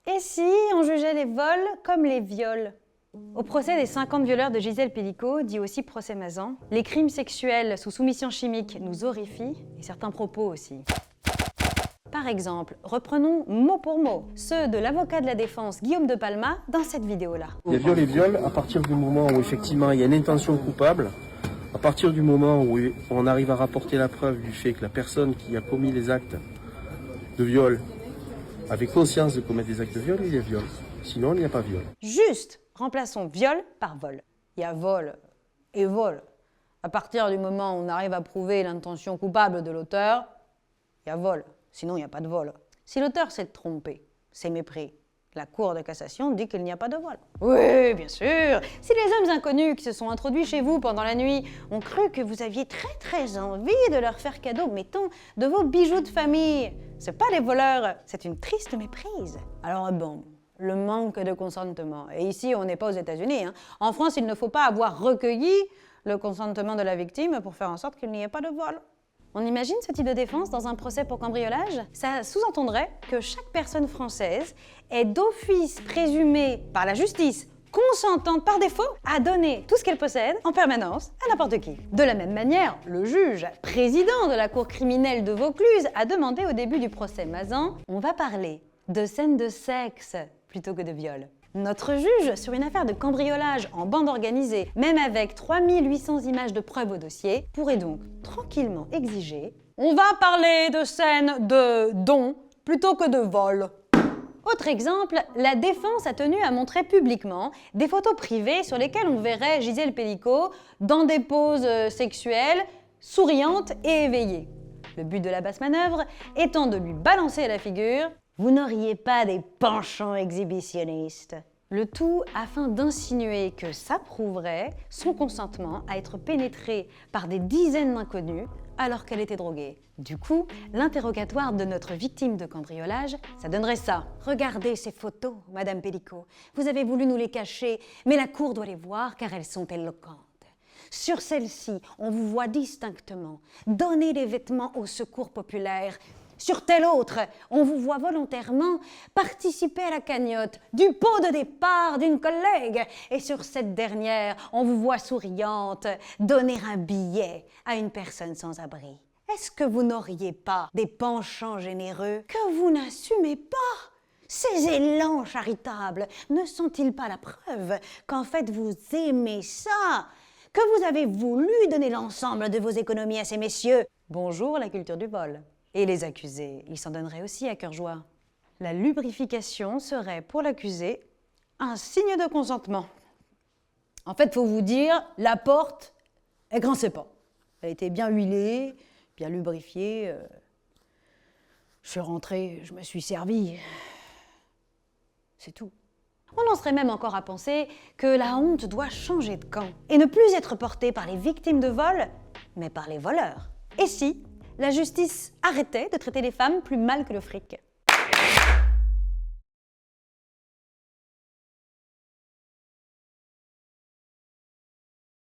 Et si on jugeait les vols comme les viols? Au procès des 50 violeurs de Gisèle Pelicot, dit aussi procès Mazan, les crimes sexuels sous soumission chimique nous horrifient, et certains propos aussi. Par exemple, reprenons mot pour mot ceux de l'avocat de la défense Guillaume de Palma dans cette vidéo-là. Il y a viol et viol à partir du moment où effectivement il y a une intention coupable, à partir du moment où on arrive à rapporter la preuve du fait que la personne qui a commis les actes de viol avait conscience de commettre des actes de viol, il y a viol. Sinon, il n'y a pas viol. Juste, remplaçons viol par vol. Il y a vol et vol. À partir du moment où on arrive à prouver l'intention coupable de l'auteur, il y a vol. Sinon, il n'y a pas de vol. Si l'auteur s'est trompé, c'est mépris. La Cour de cassation dit qu'il n'y a pas de vol. Oui, bien sûr. Si les hommes inconnus qui se sont introduits chez vous pendant la nuit ont cru que vous aviez très envie de leur faire cadeau, mettons, de vos bijoux de famille, c'est pas les voleurs, c'est une triste méprise. Alors bon, le manque de consentement. Et ici, on n'est pas aux États-Unis. En France, il ne faut pas avoir recueilli le consentement de la victime pour faire en sorte qu'il n'y ait pas de vol. On imagine ce type de défense dans un procès pour cambriolage? Ça sous-entendrait que chaque personne française est d'office présumée par la justice consentante par défaut à donner tout ce qu'elle possède en permanence à n'importe qui. De la même manière, le juge, président de la cour criminelle de Vaucluse, a demandé au début du procès Mazan « On va parler de scènes de sexe plutôt que de viol ». Notre juge, sur une affaire de cambriolage en bande organisée, même avec 3800 images de preuves au dossier, pourrait donc tranquillement exiger « On va parler de scènes de don plutôt que de vol ». Autre exemple, la défense a tenu à montrer publiquement des photos privées sur lesquelles on verrait Gisèle Pelicot dans des poses sexuelles, souriante et éveillée. Le but de la basse manœuvre étant de lui balancer à la figure « Vous n'auriez pas des penchants exhibitionnistes ». Le tout afin d'insinuer que ça prouverait son consentement à être pénétrée par des dizaines d'inconnus alors qu'elle était droguée. Du coup, l'interrogatoire de notre victime de cambriolage, ça donnerait ça. Regardez ces photos, Madame Pelicot. Vous avez voulu nous les cacher, mais la cour doit les voir car elles sont éloquentes. Sur celle-ci, on vous voit distinctement donner des vêtements au secours populaire. Sur telle autre, on vous voit volontairement participer à la cagnotte du pot de départ d'une collègue. Et sur cette dernière, on vous voit souriante donner un billet à une personne sans abri. Est-ce que vous n'auriez pas des penchants généreux que vous n'assumez pas? Ces élans charitables ne sont-ils pas la preuve qu'en fait vous aimez ça? Que vous avez voulu donner l'ensemble de vos économies à ces messieurs? Bonjour la culture du vol. Et les accusés, ils s'en donneraient aussi à cœur joie. La lubrification serait pour l'accusé un signe de consentement. En fait, il faut vous dire, la porte, elle grinçait pas. Elle était bien huilée, bien lubrifiée. Je suis rentrée, je me suis servie. C'est tout. On en serait même encore à penser que la honte doit changer de camp et ne plus être portée par les victimes de vol, mais par les voleurs. Et si la justice arrêtait de traiter les femmes plus mal que le fric?